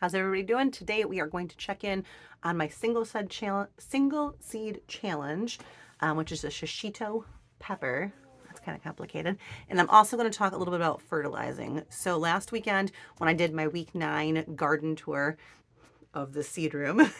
How's everybody doing? Today we are going to check in on my single seed challenge, which is a shishito pepper. That's kind of complicated. And I'm also going to talk a little bit about fertilizing. So last weekend when I did my week 9 garden tour of the seed room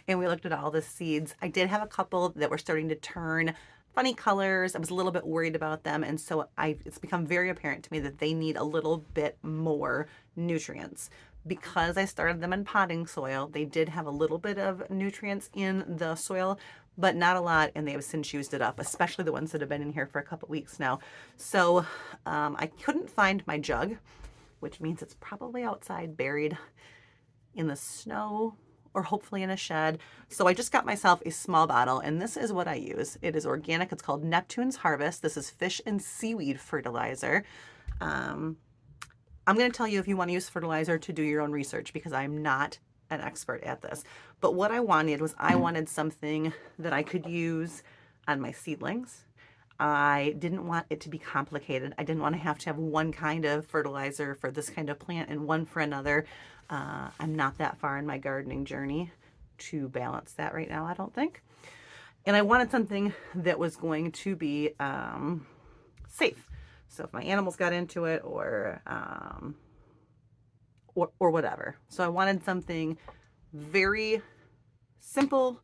and we looked at all the seeds, I did have a couple that were starting to turn funny colors. I was a little bit worried about them, and so it's become very apparent to me that they need a little bit more nutrients. Because I started them in potting soil, they did have a little bit of nutrients in the soil, but not a lot, and they have since used it up, especially the ones that have been in here for a couple weeks now. So I couldn't find my jug, which means it's probably outside buried in the snow or hopefully in a shed. So I just got myself a small bottle, and this is what I use. It is organic. It's called Neptune's Harvest. This is fish and seaweed fertilizer. I'm going to tell you if you want to use fertilizer to do your own research, because I'm not an expert at this. But what I wanted something that I could use on my seedlings. I didn't want it to be complicated. I didn't want to have one kind of fertilizer for this kind of plant and one for another. I'm not that far in my gardening journey to balance that right now, I don't think. And I wanted something that was going to be safe. So if my animals got into it or whatever. So I wanted something very simple,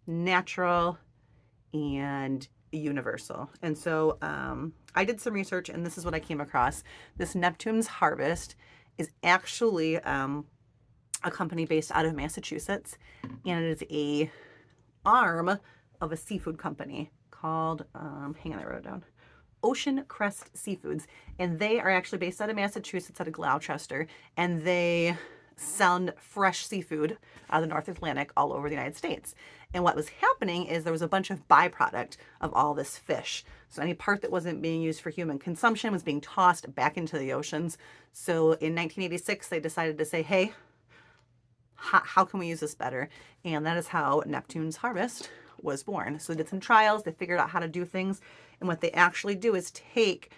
natural, and universal. And so I did some research, and this is what I came across. This Neptune's Harvest is actually a company based out of Massachusetts, and it is a arm of a seafood company called, hang on, I wrote it down, Ocean Crest Seafoods. And they are actually based out of Massachusetts, out of Gloucester, and they sell fresh seafood out of the North Atlantic all over the United States. And what was happening is there was a bunch of byproduct of all this fish. So any part that wasn't being used for human consumption was being tossed back into the oceans. So in 1986, they decided to say, hey, how can we use this better? And that is how Neptune's Harvest was born. So they did some trials. They figured out how to do things. And what they actually do is take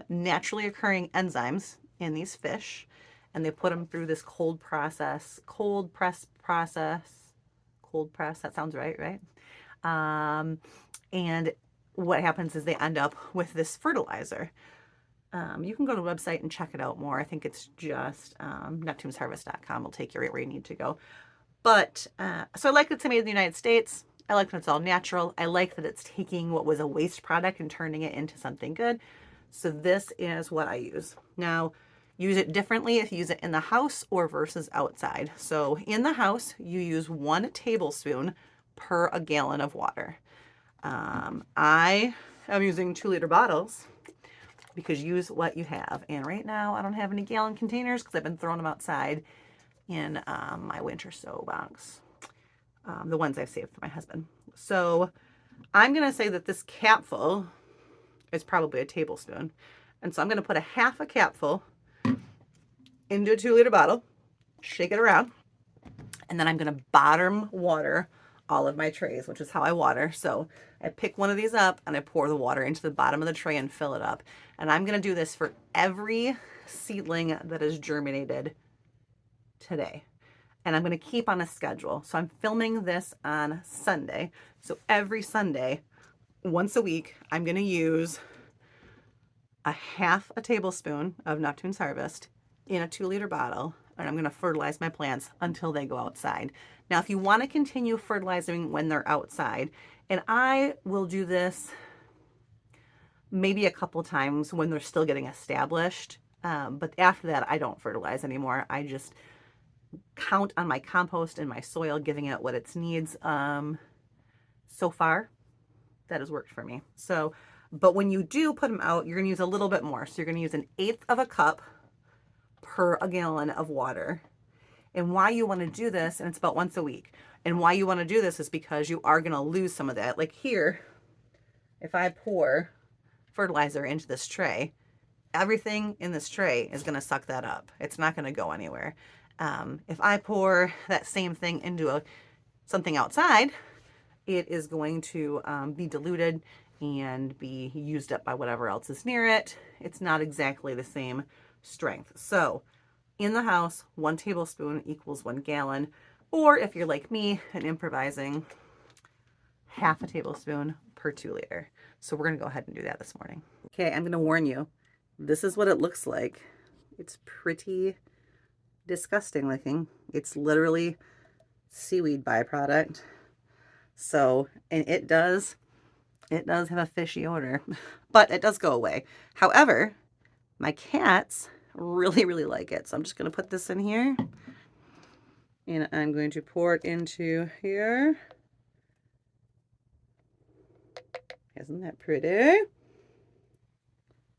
naturally occurring enzymes in these fish, and they put them through this cold press, that sounds right? And what happens is they end up with this fertilizer. You can go to the website and check it out more. I think it's just neptunesharvest.com will take you right where you need to go. But so I like that it's made in the United States. I like that it's all natural. I like that it's taking what was a waste product and turning it into something good. So this is what I use. Now, use it differently if you use it in the house or versus outside. So in the house, you use 1 tablespoon per a gallon of water. I am using 2-liter bottles because use what you have. And right now I don't have any gallon containers because I've been throwing them outside in my winter sow box. The ones I've saved for my husband. So I'm going to say that this capful is probably a tablespoon. And so I'm going to put a half a capful into a 2-liter bottle, shake it around, and then I'm going to bottom water all of my trays, which is how I water. So I pick one of these up and I pour the water into the bottom of the tray and fill it up. And I'm going to do this for every seedling that is germinated today. And I'm going to keep on a schedule. So I'm filming this on Sunday. So every Sunday, once a week, I'm going to use a half a tablespoon of Neptune's Harvest in a 2-liter bottle, and I'm going to fertilize my plants until they go outside. Now, if you want to continue fertilizing when they're outside, and I will do this maybe a couple times when they're still getting established, but after that, I don't fertilize anymore. I just count on my compost and my soil, giving it what it needs. So far, that has worked for me. So, but when you do put them out, you're going to use a little bit more. So you're going to use 1/8 of a cup per a gallon of water. And why you want to do this, and it's about once a week, and why you want to do this is because you are going to lose some of that. Like here, if I pour fertilizer into this tray, everything in this tray is going to suck that up. It's not going to go anywhere. If I pour that same thing into something outside, it is going to be diluted and be used up by whatever else is near it. It's not exactly the same strength. So In the house, 1 tablespoon equals 1 gallon. Or if you're like me and improvising, half a tablespoon per 2 liter. So we're gonna go ahead and do that this morning. Okay, I'm gonna warn you, this is what it looks like. It's pretty disgusting looking. It's literally seaweed byproduct. So, and it does have a fishy odor, but it does go away. However, my cats really, really like it. So I'm just going to put this in here and I'm going to pour it into here. Isn't that pretty?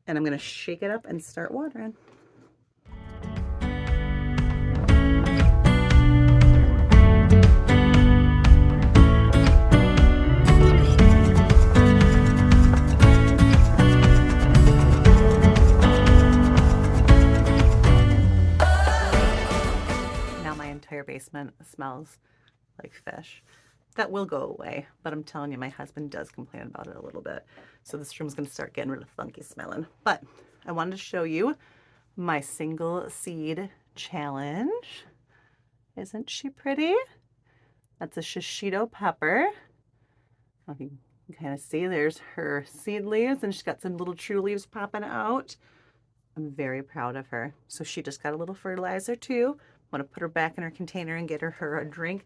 And I'm going to shake it up and start watering. Basement smells like fish. That will go away, but I'm telling you, my husband does complain about it a little bit. So this room's going to start getting really funky smelling. But I wanted to show you my single seed challenge. Isn't she pretty? That's a shishito pepper. I don't know if you can kind of see, there's her seed leaves, and she's got some little true leaves popping out. I'm very proud of her. So she just got a little fertilizer too. I'm going to put her back in her container and get her a drink.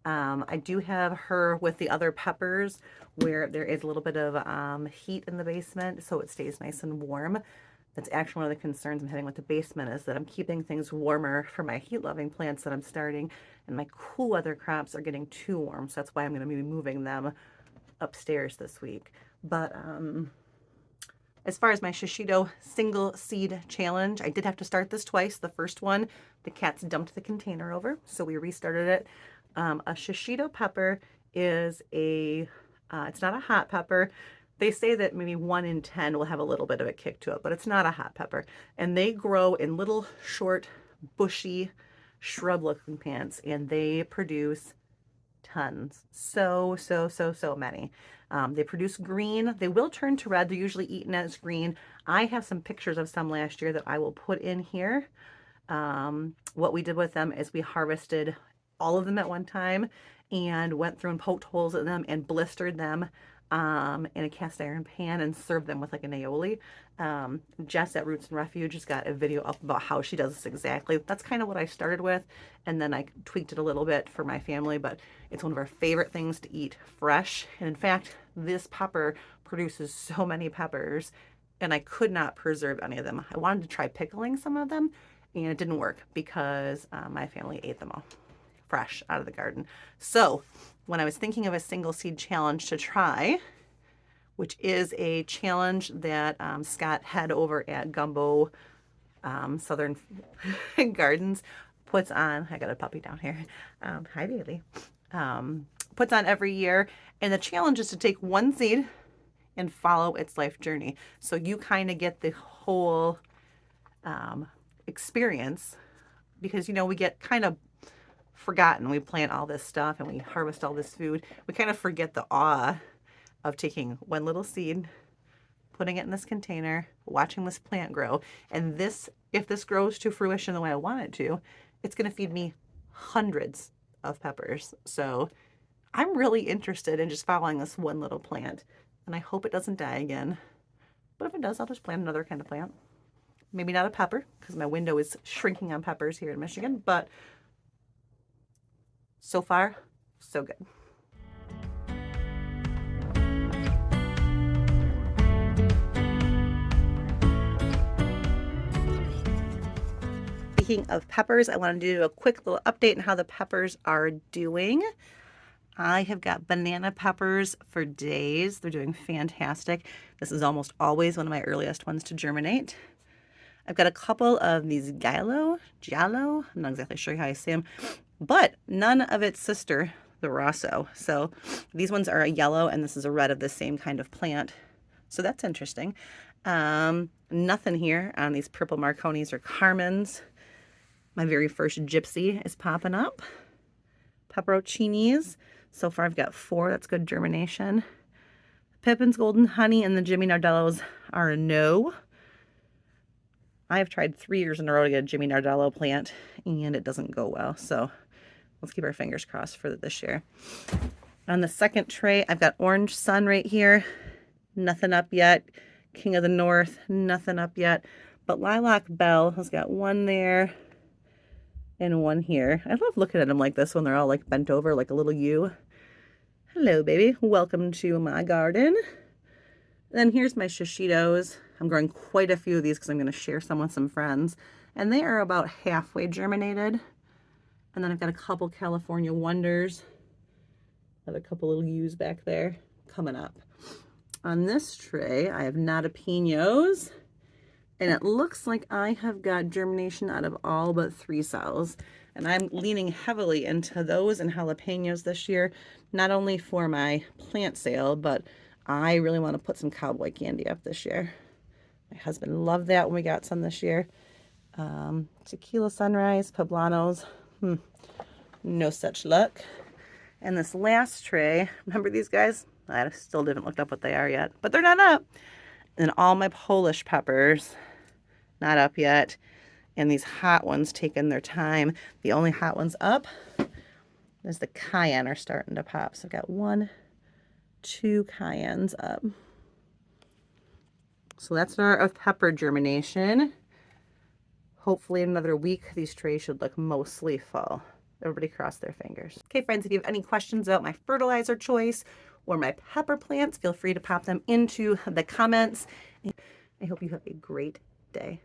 I do have her with the other peppers where there is a little bit of heat in the basement, so it stays nice and warm. That's actually one of the concerns I'm having with the basement, is that I'm keeping things warmer for my heat-loving plants that I'm starting, and my cool weather crops are getting too warm, so that's why I'm going to be moving them upstairs this week. But as far as my shishito single seed challenge, I did have to start this twice. The first one, the cats dumped the container over, so we restarted it. A shishito pepper is it's not a hot pepper. They say that maybe 1 in 10 will have a little bit of a kick to it, but it's not a hot pepper. And they grow in little short, bushy, shrub-looking plants, and they produce tons. So many. They produce green. They will turn to red. They're usually eaten as green. I have some pictures of some last year that I will put in here. What we did with them is we harvested all of them at one time and went through and poked holes in them and blistered them in a cast iron pan and served them with like an aioli. Jess at Roots and Refuge has got a video up about how she does this exactly. That's kind of what I started with, and then I tweaked it a little bit for my family, but it's one of our favorite things to eat fresh. And in fact, this pepper produces so many peppers, and I could not preserve any of them. I wanted to try pickling some of them, and it didn't work because my family ate them all fresh out of the garden. So when I was thinking of a single seed challenge to try, which is a challenge that Scott had over at Gumbo Southern Gardens puts on. I got a puppy down here. Hi, Bailey. Puts on every year. And the challenge is to take one seed and follow its life journey. So you kind of get the whole experience, because, you know, we get kind of forgotten. We plant all this stuff and we harvest all this food. We kind of forget the awe of taking one little seed, putting it in this container, watching this plant grow. And this, if this grows to fruition the way I want it to, it's going to feed me hundreds of peppers. So I'm really interested in just following this one little plant, and I hope it doesn't die again. But if it does, I'll just plant another kind of plant. Maybe not a pepper, because my window is shrinking on peppers here in Michigan, but so far, so good. Speaking of peppers, I wanted to do a quick little update on how the peppers are doing. I have got banana peppers for days. They're doing fantastic. This is almost always one of my earliest ones to germinate. I've got a couple of these giallo, I'm not exactly sure how I say them, but none of its sister, the Rosso. So these ones are a yellow and this is a red of the same kind of plant. So that's interesting. Nothing here on these purple Marconis or Carmens. My very first gypsy is popping up. Pepperoncinis. So far I've got 4. That's good germination. Pippin's Golden Honey and the Jimmy Nardellos are a no. I've tried 3 years in a row to get a Jimmy Nardello plant, and it doesn't go well. So let's keep our fingers crossed for this year. On the second tray, I've got Orange Sun right here. Nothing up yet. King of the North, nothing up yet. But Lilac Bell has got one there and one here. I love looking at them like this when they're all like bent over like a little U. Hello, baby. Welcome to my garden. Then here's my shishitos. I'm growing quite a few of these because I'm going to share some with some friends. And they are about halfway germinated. And then I've got a couple California Wonders. Got a couple little U's back there coming up. On this tray, I have Nata Pinos. And it looks like I have got germination out of all but 3 cells. And I'm leaning heavily into those and jalapenos this year, not only for my plant sale, but I really want to put some cowboy candy up this year. My husband loved that when we got some this year. Tequila Sunrise, Poblanos, no such luck. And this last tray, remember these guys? I still haven't looked up what they are yet, but they're not up. And all my Polish peppers, not up yet. And these hot ones taking their time. The only hot ones up is the cayenne are starting to pop. So I've got 1, 2 cayennes up. So that's our pepper germination. Hopefully in another week, these trays should look mostly full. Everybody cross their fingers. Okay, friends, if you have any questions about my fertilizer choice or my pepper plants, feel free to pop them into the comments. I hope you have a great day.